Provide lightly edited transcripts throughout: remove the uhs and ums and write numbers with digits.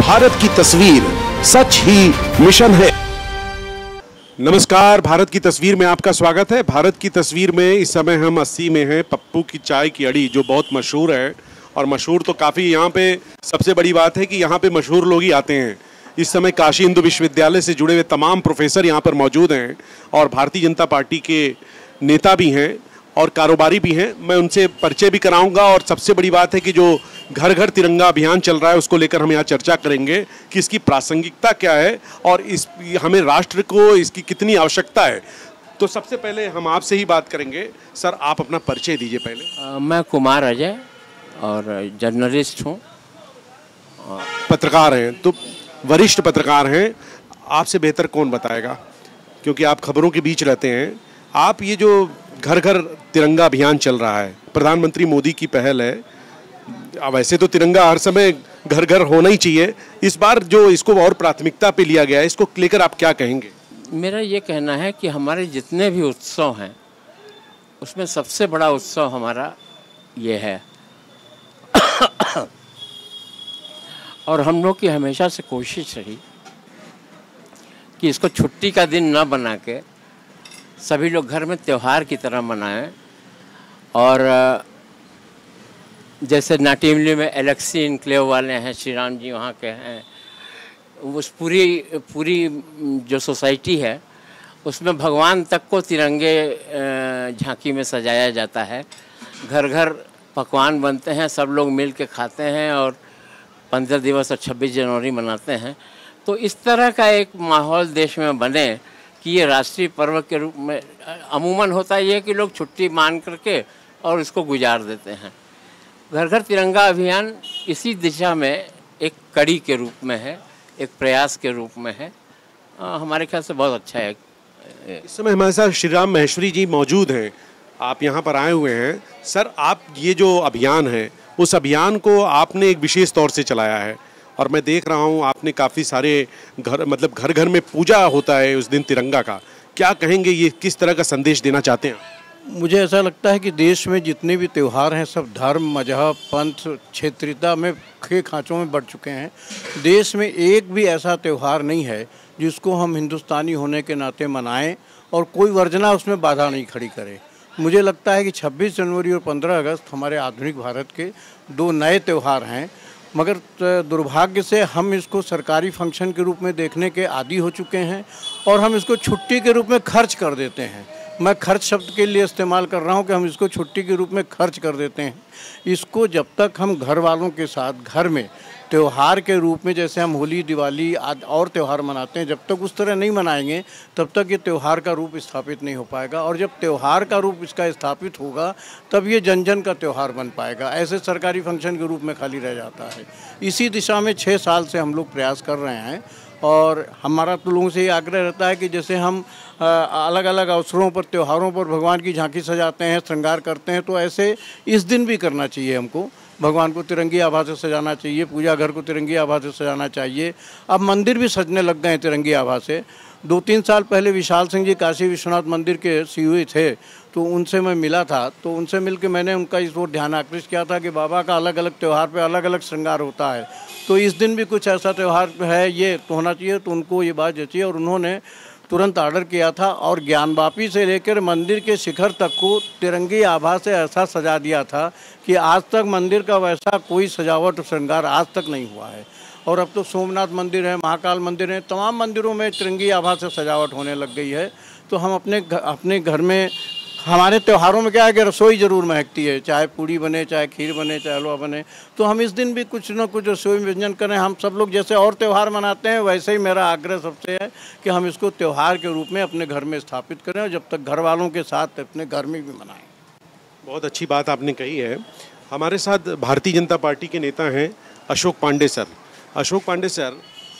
भारत की तस्वीर सच ही मिशन है। नमस्कार, भारत की तस्वीर में आपका स्वागत है। भारत की तस्वीर में इस समय हम 80 में हैं। पप्पू की चाय की अड़ी जो बहुत मशहूर है, और मशहूर तो काफ़ी, यहाँ पे सबसे बड़ी बात है कि यहाँ पे मशहूर लोग ही आते हैं। इस समय काशी हिंदू विश्वविद्यालय से जुड़े हुए तमाम प्रोफेसर यहाँ पर मौजूद हैं और भारतीय जनता पार्टी के नेता भी हैं और कारोबारी भी हैं। मैं उनसे परिचय भी कराऊंगा, और सबसे बड़ी बात है कि जो घर घर तिरंगा अभियान चल रहा है उसको लेकर हम यहाँ चर्चा करेंगे कि इसकी प्रासंगिकता क्या है और इस हमें राष्ट्र को इसकी कितनी आवश्यकता है। तो सबसे पहले हम आपसे ही बात करेंगे। सर, आप अपना परिचय दीजिए पहले। मैं कुमार अजय और जर्नलिस्ट हूँ, पत्रकार हैं, तो वरिष्ठ पत्रकार हैं। आपसे बेहतर कौन बताएगा, क्योंकि आप खबरों के बीच रहते हैं। आप ये जो घर घर तिरंगा अभियान चल रहा है, प्रधानमंत्री मोदी की पहल है। वैसे तो तिरंगा हर समय घर घर होना ही चाहिए, इस बार जो इसको और प्राथमिकता पे लिया गया है, इसको लेकर आप क्या कहेंगे? मेरा ये कहना है कि हमारे जितने भी उत्सव हैं उसमें सबसे बड़ा उत्सव हमारा ये है और हम लोग की हमेशा से कोशिश रही कि इसको छुट्टी का दिन न बना के सभी लोग घर में त्यौहार की तरह मनाएं। और जैसे नाटिमली में एलेक्सी इनक्लेव वाले हैं, श्री राम जी वहाँ के हैं, उस पूरी जो सोसाइटी है उसमें भगवान तक को तिरंगे झांकी में सजाया जाता है। घर घर पकवान बनते हैं, सब लोग मिल के खाते हैं और 15 दिवस और 26 जनवरी मनाते हैं। तो इस तरह का एक माहौल देश में बने कि ये राष्ट्रीय पर्व के रूप में अमूमन होता है ये कि लोग छुट्टी मान करके और इसको गुजार देते हैं। घर घर तिरंगा अभियान इसी दिशा में एक कड़ी के रूप में है, एक प्रयास के रूप में है। हमारे ख्याल से बहुत अच्छा है। इस समय हमारे साथ श्री राम महेश्वरी जी मौजूद हैं, आप यहाँ पर आए हुए हैं। सर, आप ये जो अभियान है, उस अभियान को आपने एक विशेष तौर से चलाया है और मैं देख रहा हूँ आपने काफ़ी सारे घर घर में पूजा होता है उस दिन तिरंगा का। क्या कहेंगे, ये किस तरह का संदेश देना चाहते हैं? मुझे ऐसा लगता है कि देश में जितने भी त्यौहार हैं सब धर्म, मजहब, पंथ, क्षेत्रीयता में खाँचों में बढ़ चुके हैं। देश में एक भी ऐसा त्यौहार नहीं है जिसको हम हिंदुस्तानी होने के नाते मनाएं और कोई वर्जना उसमें बाधा नहीं खड़ी करे। मुझे लगता है कि 26 जनवरी और 15 अगस्त हमारे आधुनिक भारत के दो नए त्यौहार हैं, मगर दुर्भाग्य से हम इसको सरकारी फंक्शन के रूप में देखने के आदी हो चुके हैं और हम इसको छुट्टी के रूप में खर्च कर देते हैं। मैं खर्च शब्द के लिए इस्तेमाल कर रहा हूं कि हम इसको छुट्टी के रूप में खर्च कर देते हैं। इसको जब तक हम घर वालों के साथ घर में त्यौहार के रूप में, जैसे हम होली, दिवाली आदि और त्यौहार मनाते हैं, जब तक उस तरह नहीं मनाएंगे तब तक ये त्यौहार का रूप स्थापित नहीं हो पाएगा। और जब त्यौहार का रूप इसका स्थापित होगा तब ये जन जन का त्यौहार बन पाएगा। ऐसे सरकारी फंक्शन के रूप में खाली रह जाता है। इसी दिशा में 6 साल से हम लोग प्रयास कर रहे हैं और हमारा तो लोगों से ये आग्रह रहता है कि जैसे हम अलग अलग अवसरों पर, त्योहारों पर भगवान की झांकी सजाते हैं, श्रृंगार करते हैं, तो ऐसे इस दिन भी करना चाहिए। हमको भगवान को तिरंगी आभा से सजाना चाहिए, पूजा घर को तिरंगी आभा से सजाना चाहिए। अब मंदिर भी सजने लग गए हैं तिरंगी आभा से। 2-3 साल पहले विशाल सिंह जी काशी विश्वनाथ मंदिर के सीईओ थे, तो उनसे मैं मिला था। तो उनसे मिलकर मैंने उनका इस ओर ध्यान आकृष्ट किया था कि बाबा का अलग अलग त्यौहार पे अलग अलग श्रृंगार होता है, तो इस दिन भी कुछ ऐसा त्यौहार है ये तो होना चाहिए। तो उनको ये बात जची और उन्होंने तुरंत ऑर्डर किया था और ज्ञानवापी से लेकर मंदिर के शिखर तक को तिरंगी आभा से ऐसा सजा दिया था कि आज तक मंदिर का वैसा कोई सजावट श्रृंगार आज तक नहीं हुआ है। और अब तो सोमनाथ मंदिर है, महाकाल मंदिर है, तमाम मंदिरों में तिरंगी आभा से सजावट होने लग गई है। तो हम अपने घर में, हमारे त्योहारों में क्या है कि रसोई ज़रूर महकती है, चाहे पूड़ी बने, चाहे खीर बने, चाहे हलवा बने, तो हम इस दिन भी कुछ न कुछ रसोई व्यंजन करें। हम सब लोग जैसे और त्यौहार मनाते हैं वैसे ही मेरा आग्रह सबसे है कि हम इसको त्यौहार के रूप में अपने घर में स्थापित करें और जब तक घर वालों के साथ अपने घर में भी मनाएं। बहुत अच्छी बात आपने कही है। हमारे साथ भारतीय जनता पार्टी के नेता हैं अशोक पांडे सर। अशोक पांडे सर,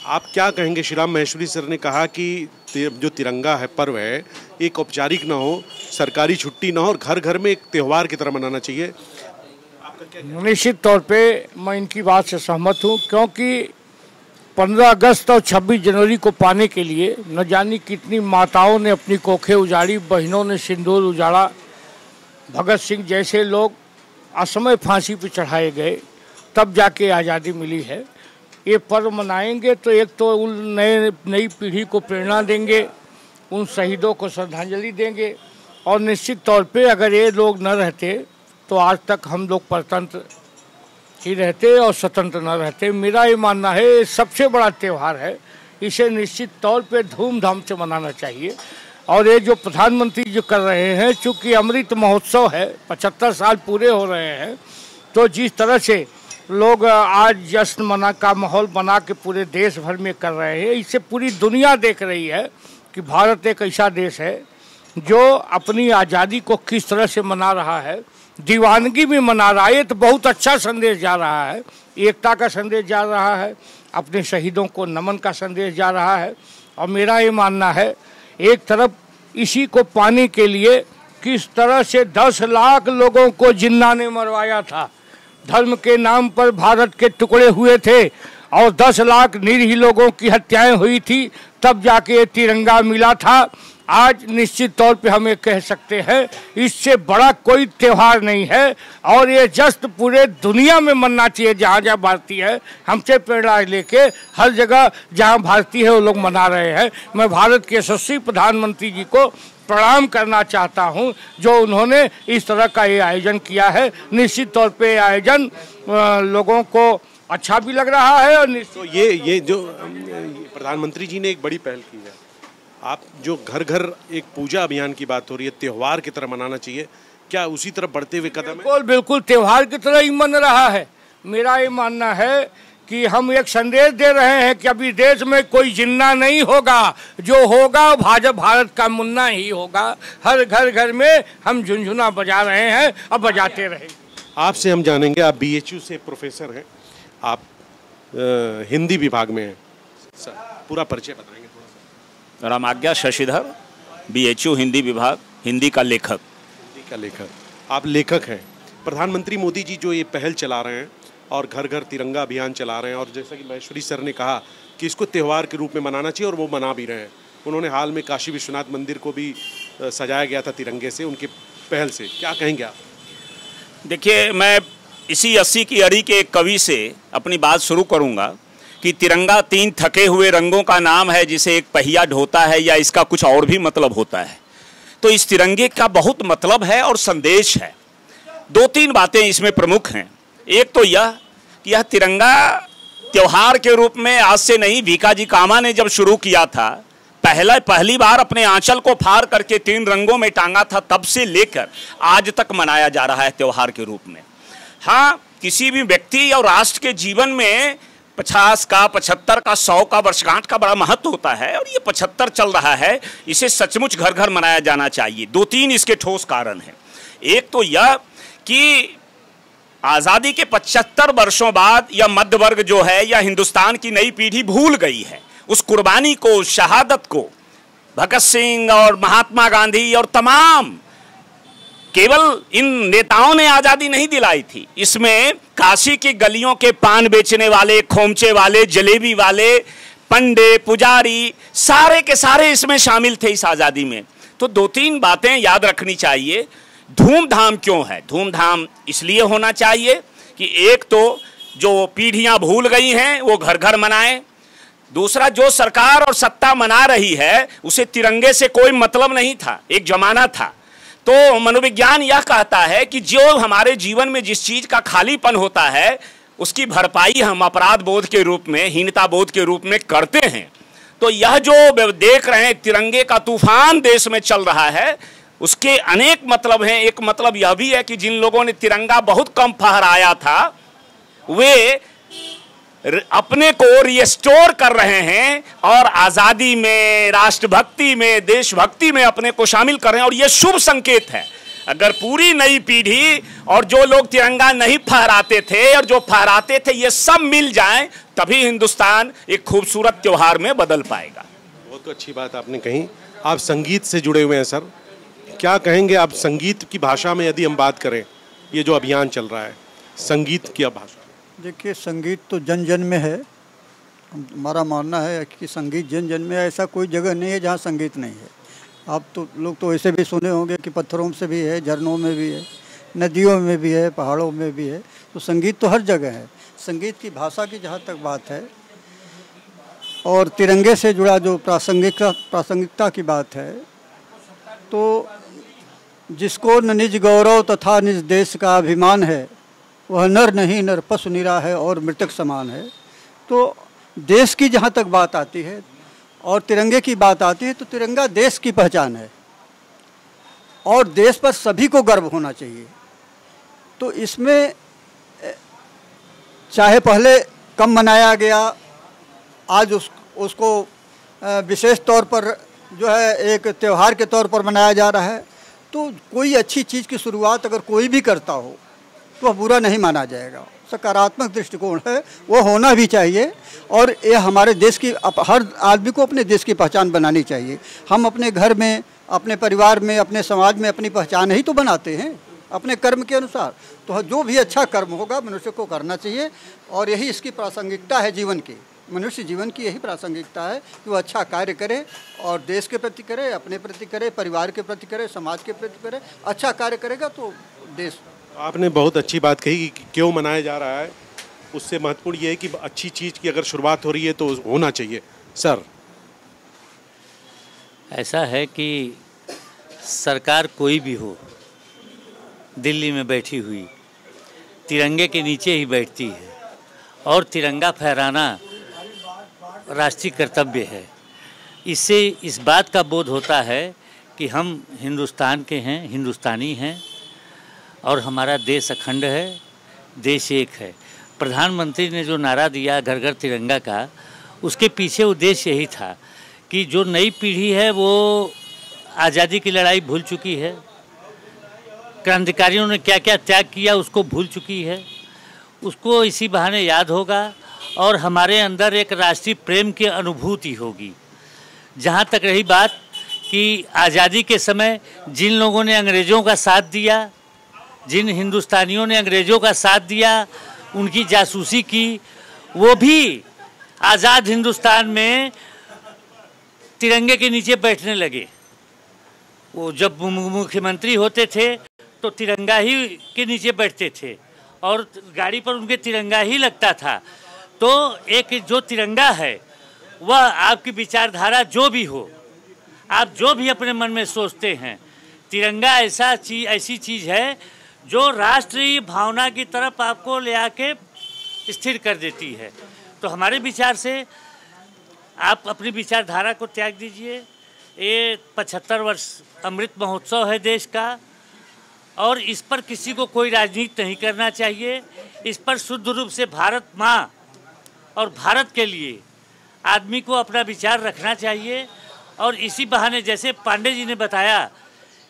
आप क्या कहेंगे? श्री राम महेश्वरी सर ने कहा कि जो तिरंगा है, पर्व है, एक औपचारिक ना हो, सरकारी छुट्टी ना हो और घर घर में एक त्यौहार की तरह मनाना चाहिए। आपका क्या? निश्चित तौर पे मैं इनकी बात से सहमत हूँ, क्योंकि 15 अगस्त और 26 जनवरी को पाने के लिए न जाने कितनी माताओं ने अपनी कोखें उजाड़ी, बहनों ने सिंदूर उजाड़ा, भगत सिंह जैसे लोग असमय फांसी पर चढ़ाए गए, तब जाके आज़ादी मिली है। ये पर्व मनाएंगे तो एक तो उन नई पीढ़ी को प्रेरणा देंगे, उन शहीदों को श्रद्धांजलि देंगे, और निश्चित तौर पे अगर ये लोग न रहते तो आज तक हम लोग परतंत्र ही रहते और स्वतंत्र न रहते। मेरा ये मानना है ये सबसे बड़ा त्यौहार है, इसे निश्चित तौर पे धूमधाम से मनाना चाहिए। और ये जो प्रधानमंत्री जो कर रहे हैं, चूँकि अमृत महोत्सव है, 75 साल पूरे हो रहे हैं, तो जिस तरह से लोग आज जश्न मना का माहौल बना के पूरे देश भर में कर रहे हैं, इससे पूरी दुनिया देख रही है कि भारत एक ऐसा देश है जो अपनी आज़ादी को किस तरह से मना रहा है, दीवानगी में मना रहा है। ये तो बहुत अच्छा संदेश जा रहा है, एकता का संदेश जा रहा है, अपने शहीदों को नमन का संदेश जा रहा है। और मेरा ये मानना है, एक तरफ इसी को पाने के लिए किस तरह से 10 लाख लोगों को जिन्ना ने मरवाया था, धर्म के नाम पर भारत के टुकड़े हुए थे और 10 लाख निरीह लोगों की हत्याएं हुई थी, तब जाके तिरंगा मिला था। आज निश्चित तौर पे हम ये कह सकते हैं, इससे बड़ा कोई त्यौहार नहीं है और ये जश्न पूरे दुनिया में मनना चाहिए। जहाँ जहाँ भारतीय है, हमसे प्रेरणा लेके हर जगह जहाँ भारतीय है वो लोग मना रहे हैं। मैं भारत के यशस्वी प्रधानमंत्री जी को प्रणाम करना चाहता हूं, जो उन्होंने इस तरह का ये आयोजन किया है। निश्चित तौर पे आयोजन लोगों को अच्छा भी लग रहा है। और तो ये जो प्रधानमंत्री जी ने एक बड़ी पहल की है, आप जो घर घर एक पूजा अभियान की बात हो रही है, त्यौहार की तरह मनाना चाहिए, क्या उसी तरफ बढ़ते हुए कदम है? बिल्कुल बिल्कुल त्यौहार की तरह ही मन रहा है। मेरा ये मानना है कि हम एक संदेश दे रहे हैं कि अभी देश में कोई जिन्ना नहीं होगा, जो होगा भारत का मुन्ना ही होगा। हर घर घर में हम झुनझुना बजा रहे हैं और बजाते रहेंगे। आपसे हम जानेंगे, आप BHU से प्रोफेसर हैं, आप हिंदी विभाग में हैं, पूरा परिचय बताएंगे थोड़ा सा? राम आज्ञा शशिधर, BHU हिंदी विभाग, हिंदी का लेखक। हिंदी का लेखक, आप लेखक हैं। प्रधानमंत्री मोदी जी जो ये पहल चला रहे हैं और घर घर तिरंगा अभियान चला रहे हैं, और जैसा कि महेश्वरी सर ने कहा कि इसको त्यौहार के रूप में मनाना चाहिए, और वो मना भी रहे हैं। उन्होंने हाल में काशी विश्वनाथ मंदिर को भी सजाया गया था तिरंगे से, उनके पहल से, क्या कहेंगे आप? देखिए, मैं इसी 80 की अड़ी के एक कवि से अपनी बात शुरू करूंगा कि तिरंगा 3 थके हुए रंगों का नाम है, जिसे एक पहिया ढोता है, या इसका कुछ और भी मतलब होता है। तो इस तिरंगे का बहुत मतलब है और संदेश है। 2-3 बातें इसमें प्रमुख हैं। एक तो यह कि यह तिरंगा त्योहार के रूप में आज से नहीं, भीकाजी कामा ने जब शुरू किया था, पहली बार अपने आंचल को फाड़ करके 3 रंगों में टांगा था, तब से लेकर आज तक मनाया जा रहा है त्योहार के रूप में। हाँ, किसी भी व्यक्ति और राष्ट्र के जीवन में 50 का, 75 का, 100 का वर्षगांठ का बड़ा महत्व होता है, और ये 75 चल रहा है। इसे सचमुच घर घर मनाया जाना चाहिए। 2-3 इसके ठोस कारण हैं। एक तो यह कि आज़ादी के 75 वर्षों बाद यह मध्य वर्ग जो है, या हिंदुस्तान की नई पीढ़ी भूल गई है उस कुर्बानी को, उस शहादत को। भगत सिंह और महात्मा गांधी और तमाम, केवल इन नेताओं ने आज़ादी नहीं दिलाई थी, इसमें काशी की गलियों के पान बेचने वाले, खोमचे वाले, जलेबी वाले, पंडे, पुजारी, सारे के सारे इसमें शामिल थे इस आज़ादी में। तो 2-3 बातें याद रखनी चाहिए। धूमधाम क्यों है? धूमधाम इसलिए होना चाहिए कि एक तो जो पीढ़ियां भूल गई हैं वो घर घर मनाएं। दूसरा, जो सरकार और सत्ता मना रही है उसे तिरंगे से कोई मतलब नहीं था, एक जमाना था। तो मनोविज्ञान यह कहता है कि जो हमारे जीवन में जिस चीज का खालीपन होता है उसकी भरपाई हम अपराध बोध के रूप में, हीनता बोध के रूप में करते हैं। तो यह जो देख रहे हैं तिरंगे का तूफान देश में चल रहा है, उसके अनेक मतलब हैं। एक मतलब यह भी है कि जिन लोगों ने तिरंगा बहुत कम फहराया था, वे अपने को रिस्टोर कर रहे हैं और आज़ादी में, राष्ट्रभक्ति में, देशभक्ति में अपने को शामिल कर रहे हैं, और यह शुभ संकेत है। अगर पूरी नई पीढ़ी और जो लोग तिरंगा नहीं फहराते थे और जो फहराते थे, ये सब मिल जाएं, तभी हिंदुस्तान एक खूबसूरत त्योहार में बदल पाएगा। बहुत अच्छी बात आपने कही। आप संगीत से जुड़े हुए हैं सर, क्या कहेंगे आप संगीत की भाषा में, यदि हम बात करें, ये जो अभियान चल रहा है संगीत की भाषा? देखिए, संगीत तो जन जन में है। हमारा मानना है कि संगीत जन जन में है। ऐसा कोई जगह नहीं है जहाँ संगीत नहीं है। आप तो लोग तो ऐसे भी सुने होंगे कि पत्थरों से भी है, झरनों में भी है, नदियों में भी है, पहाड़ों में भी है। तो संगीत तो हर जगह है। संगीत की भाषा की जहाँ तक बात है और तिरंगे से जुड़ा जो प्रासंगिकता की बात है, तो जिसको न निज गौरव तथा निज देश का अभिमान है, वह नर नहीं नर पशु निरा है और मृतक समान है। तो देश की जहाँ तक बात आती है और तिरंगे की बात आती है, तो तिरंगा देश की पहचान है और देश पर सभी को गर्व होना चाहिए। तो इसमें चाहे पहले कम मनाया गया, आज उसको विशेष तौर पर जो है एक त्यौहार के तौर पर मनाया जा रहा है, तो कोई अच्छी चीज़ की शुरुआत अगर कोई भी करता हो तो वह बुरा नहीं माना जाएगा। सकारात्मक दृष्टिकोण है, वो होना भी चाहिए और ये हमारे देश की हर आदमी को अपने देश की पहचान बनानी चाहिए। हम अपने घर में, अपने परिवार में, अपने समाज में अपनी पहचान ही तो बनाते हैं अपने कर्म के अनुसार। तो जो भी अच्छा कर्म होगा मनुष्य को करना चाहिए और यही इसकी प्रासंगिकता है जीवन की। मनुष्य जीवन की यही प्रासंगिकता है कि वो अच्छा कार्य करे और देश के प्रति करे, अपने प्रति करे, परिवार के प्रति करे, समाज के प्रति करे। अच्छा कार्य करेगा तो देश। आपने बहुत अच्छी बात कही कि क्यों मनाया जा रहा है, उससे महत्वपूर्ण ये है कि अच्छी चीज़ की अगर शुरुआत हो रही है तो होना चाहिए। सर, ऐसा है कि सरकार कोई भी हो, दिल्ली में बैठी हुई तिरंगे के नीचे ही बैठती है और तिरंगा फहराना राष्ट्रीय कर्तव्य है। इससे इस बात का बोध होता है कि हम हिंदुस्तान के हैं, हिंदुस्तानी हैं और हमारा देश अखंड है, देश एक है। प्रधानमंत्री ने जो नारा दिया घर घर तिरंगा का, उसके पीछे उद्देश्य यही था कि जो नई पीढ़ी है वो आज़ादी की लड़ाई भूल चुकी है, क्रांतिकारियों ने क्या क्या त्याग किया उसको भूल चुकी है, उसको इसी बहाने याद होगा और हमारे अंदर एक राष्ट्रीय प्रेम की अनुभूति होगी। जहाँ तक रही बात कि आज़ादी के समय जिन लोगों ने अंग्रेज़ों का साथ दिया, जिन हिंदुस्तानियों ने अंग्रेज़ों का साथ दिया, उनकी जासूसी की, वो भी आज़ाद हिंदुस्तान में तिरंगे के नीचे बैठने लगे। वो जब मुख्यमंत्री होते थे तो तिरंगा ही के नीचे बैठते थे और गाड़ी पर उनके तिरंगा ही लगता था। तो एक जो तिरंगा है वह आपकी विचारधारा जो भी हो, आप जो भी अपने मन में सोचते हैं, तिरंगा ऐसी चीज़ है जो राष्ट्रीय भावना की तरफ आपको ले आके स्थिर कर देती है। तो हमारे विचार से आप अपनी विचारधारा को त्याग दीजिए। ये 75 वर्ष अमृत महोत्सव है देश का और इस पर किसी को कोई राजनीति नहीं करना चाहिए। इस पर शुद्ध रूप से भारत माँ और भारत के लिए आदमी को अपना विचार रखना चाहिए। और इसी बहाने जैसे पांडे जी ने बताया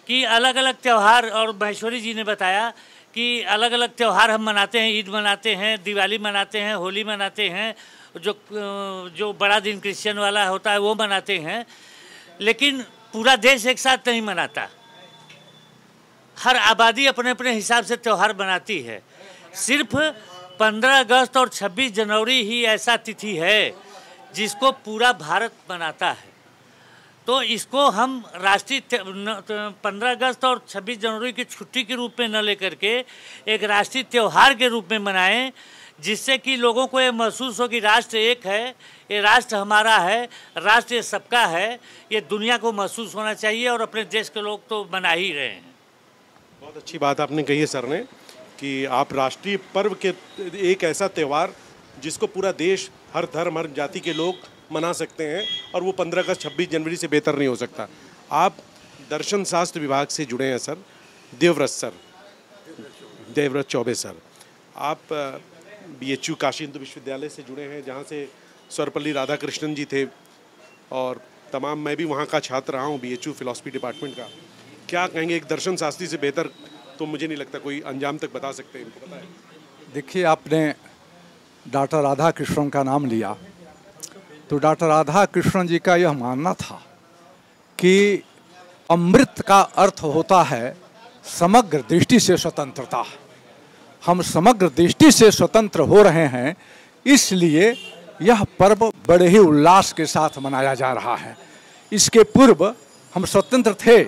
कि अलग अलग त्यौहार और महेश्वरी जी ने बताया कि अलग अलग त्यौहार हम मनाते हैं, ईद मनाते हैं, दिवाली मनाते हैं, होली मनाते हैं, जो बड़ा दिन क्रिश्चियन वाला होता है वो मनाते हैं, लेकिन पूरा देश एक साथ नहीं मनाता। हर आबादी अपने अपने हिसाब से त्यौहार मनाती है। सिर्फ 15 अगस्त और 26 जनवरी ही ऐसा तिथि है जिसको पूरा भारत मनाता है। तो इसको हम राष्ट्रीय 15 अगस्त और 26 जनवरी की छुट्टी के रूप में न लेकर के एक राष्ट्रीय त्यौहार के रूप में मनाएं, जिससे कि लोगों को ये महसूस हो कि राष्ट्र एक है, ये राष्ट्र हमारा है, राष्ट्र सबका है। ये दुनिया को महसूस होना चाहिए और अपने देश के लोग तो मना ही रहे हैं। बहुत अच्छी बात आपने कही है सर ने कि आप राष्ट्रीय पर्व के एक ऐसा त्यौहार जिसको पूरा देश, हर धर्म, हर जाति के लोग मना सकते हैं और वो 15 अगस्त 26 जनवरी से बेहतर नहीं हो सकता। आप दर्शन शास्त्र विभाग से जुड़े हैं सर, देवव्रत चौबे सर। आप BHU काशी हिंदू विश्वविद्यालय से जुड़े हैं, जहाँ से सर्वपल्ली राधाकृष्णन जी थे और तमाम, मैं भी वहाँ का छात्र रहा हूँ BHU फिलॉसफी डिपार्टमेंट का। क्या कहेंगे, एक दर्शन शास्त्री से बेहतर तो मुझे नहीं लगता कोई अंजाम तक बता सकते हैं, इनको पता है? देखिए, आपने डॉक्टर राधा कृष्णन का नाम लिया, तो डॉक्टर राधा कृष्णन जी का यह मानना था कि अमृत का अर्थ होता है समग्र दृष्टि से स्वतंत्रता। हम समग्र दृष्टि से स्वतंत्र हो रहे हैं, इसलिए यह पर्व बड़े ही उल्लास के साथ मनाया जा रहा है। इसके पूर्व हम स्वतंत्र थे,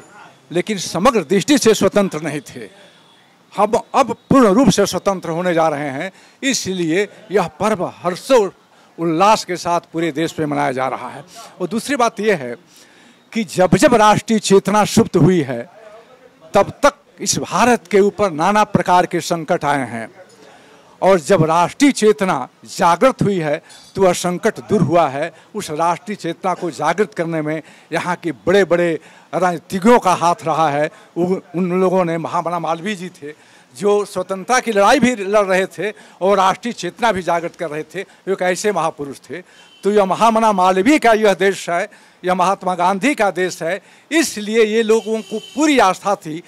लेकिन समग्र दृष्टि से स्वतंत्र नहीं थे। हम अब पूर्ण रूप से स्वतंत्र होने जा रहे हैं, इसलिए यह पर्व हर्षोल्लास के साथ पूरे देश में मनाया जा रहा है। और दूसरी बात यह है कि जब जब राष्ट्रीय चेतना सुप्त हुई है तब तक इस भारत के ऊपर नाना प्रकार के संकट आए हैं, और जब राष्ट्रीय चेतना जागृत हुई है तो वह संकट दूर हुआ है। उस राष्ट्रीय चेतना को जागृत करने में यहाँ के बड़े बड़े राजनीतिज्ञों का हाथ रहा है। उन लोगों ने, महामना मालवीय जी थे जो स्वतंत्रता की लड़ाई भी लड़ रहे थे और राष्ट्रीय चेतना भी जागृत कर रहे थे, एक ऐसे महापुरुष थे। तो यह महामना मालवीय का यह देश है, यह महात्मा गांधी का देश है, इसलिए ये लोगों को पूरी आस्था थी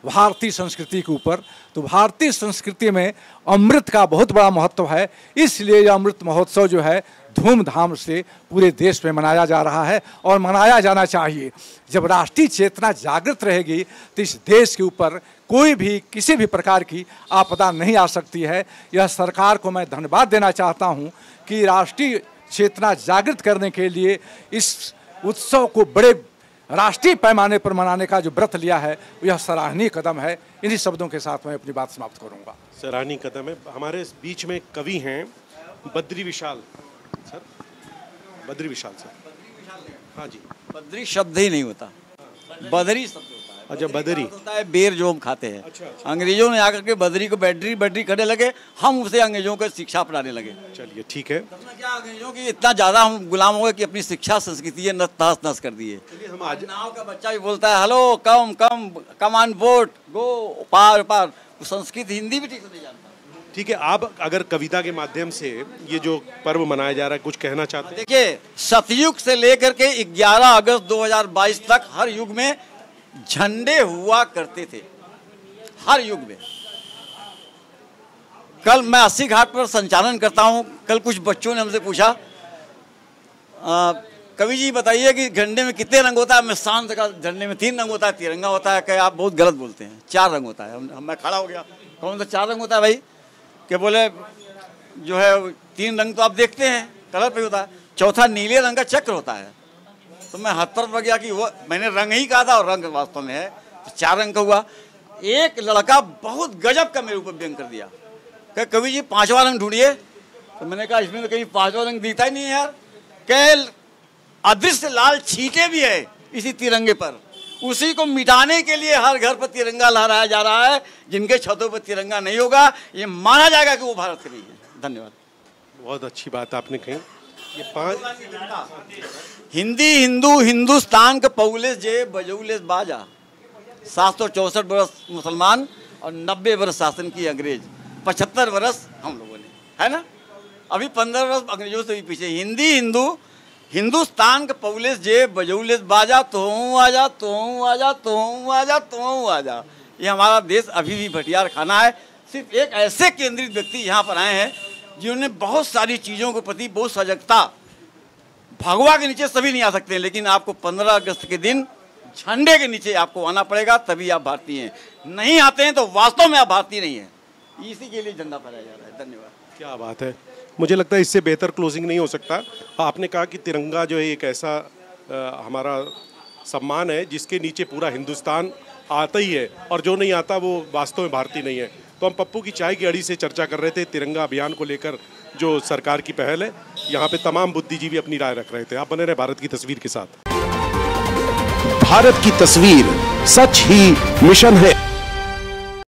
भारतीय संस्कृति के ऊपर। तो भारतीय संस्कृति में अमृत का बहुत बड़ा महत्व है, इसलिए यह अमृत महोत्सव जो है धूमधाम से पूरे देश में मनाया जा रहा है और मनाया जाना चाहिए। जब राष्ट्रीय चेतना जागृत रहेगी तो इस देश के ऊपर कोई भी किसी भी प्रकार की आपदा नहीं आ सकती है। यह सरकार को मैं धन्यवाद देना चाहता हूँ कि राष्ट्रीय चेतना जागृत करने के लिए इस उत्सव को बड़े राष्ट्रीय पैमाने पर मनाने का जो व्रत लिया है यह सराहनीय कदम है। इन्हीं शब्दों के साथ मैं अपनी बात समाप्त करूंगा। सराहनीय कदम है। हमारे बीच में कवि हैं बद्री विशाल सर। बद्री विशाल सर। हाँ जी। बद्री शब्द ही नहीं होता, बदरी शब्द होता है। अच्छा, बदरी होता है बेर जो हम खाते हैं। अच्छा। अंग्रेजों ने आकर के बदरी को बैटरी बैटरी करने लगे, हम उसे अंग्रेजों को शिक्षा अपनाने लगे। चलिए ठीक है। क्या अंग्रेजों की इतना ज्यादा हम गुलाम हो गए कि अपनी शिक्षा संस्कृति न तहस नहस कर दिए। हम आज नाव का बच्चा भी बोलता है hello come come come on boat go पार पार, संस्कृत हिंदी भी ठीक से नहीं जानता। ठीक है, आप अगर कविता के माध्यम से ये जो पर्व मनाया जा रहा है कुछ कहना चाहते हैं? देखिए, सतयुग से लेकर के 11 अगस्त 2022 तक हर युग में झंडे हुआ करते थे, हर युग में। कल मैं 80 घाट पर संचालन करता हूं। कल कुछ बच्चों ने हमसे पूछा कवि जी बताइए कि झंडे में कितने रंग होता है। मैं शांत का झंडे में 3 रंग होता है, तिरंगा होता है। क्या आप बहुत गलत बोलते हैं, 4 रंग होता है। मैं खड़ा हो गया, कौन सा 4 रंग होता है भाई? कि बोले जो है 3 रंग तो आप देखते हैं कलर पे होता है, चौथा नीले रंग का चक्र होता है। तो मैं हतप्रभ हो गया कि वो मैंने रंग ही कहा था और रंग वास्तव में है, तो 4 रंग का हुआ। एक लड़का बहुत गजब का मेरे ऊपर व्यंग कर दिया, कह कवि जी 5वां रंग ढूंढिए। तो मैंने कहा इसमें तो कहीं 5वां रंग दिखता ही नहीं है यार। कह अदृश्य लाल छींटे भी है इसी तिरंगे पर, उसी को मिटाने के लिए हर घर पर तिरंगा लहराया जा रहा है। जिनके छतों पर तिरंगा नहीं होगा ये माना जाएगा कि वो भारत के नहीं है। धन्यवाद। बहुत अच्छी बात आपने कही। ये 5 हिंदी हिंदू हिंदुस्तान के पौलेस जे बजौलेस बाजा, 764 वर्ष मुसलमान और 90 वर्ष शासन की अंग्रेज, 75 वर्ष हम लोगों ने, है ना। अभी 15 वर्ष अंग्रेजों से भी पीछे। हिंदी हिंदू हिंदुस्तान के पौलेस जे बजौलेस बाजा, तो आजा तो आजा तो आजा तो आजा। ये हमारा देश अभी भी भटियार खाना है। सिर्फ एक ऐसे केंद्रित व्यक्ति यहाँ पर आए हैं जिन्होंने बहुत सारी चीज़ों के प्रति बहुत सजगता। भगवा के नीचे सभी नहीं आ सकते, लेकिन आपको 15 अगस्त के दिन झंडे के नीचे आपको आना पड़ेगा, तभी आप भारतीय हैं। नहीं आते हैं तो वास्तव में आप भारतीय नहीं हैं। इसी के लिए झंडा फहराया जा रहा है। धन्यवाद। क्या बात है। मुझे लगता है इससे बेहतर क्लोजिंग नहीं हो सकता। आपने कहा कि तिरंगा जो है एक ऐसा हमारा सम्मान है जिसके नीचे पूरा हिंदुस्तान आता ही है, और जो नहीं आता वो वास्तव में भारतीय नहीं है। तो हम पप्पू की चाय की अड़ी से चर्चा कर रहे थे तिरंगा अभियान को लेकर, जो सरकार की पहल है। यहाँ पे तमाम बुद्धिजीवी अपनी राय रख रहे थे। आप बने रहे भारत की तस्वीर के साथ। भारत की तस्वीर सच ही मिशन है।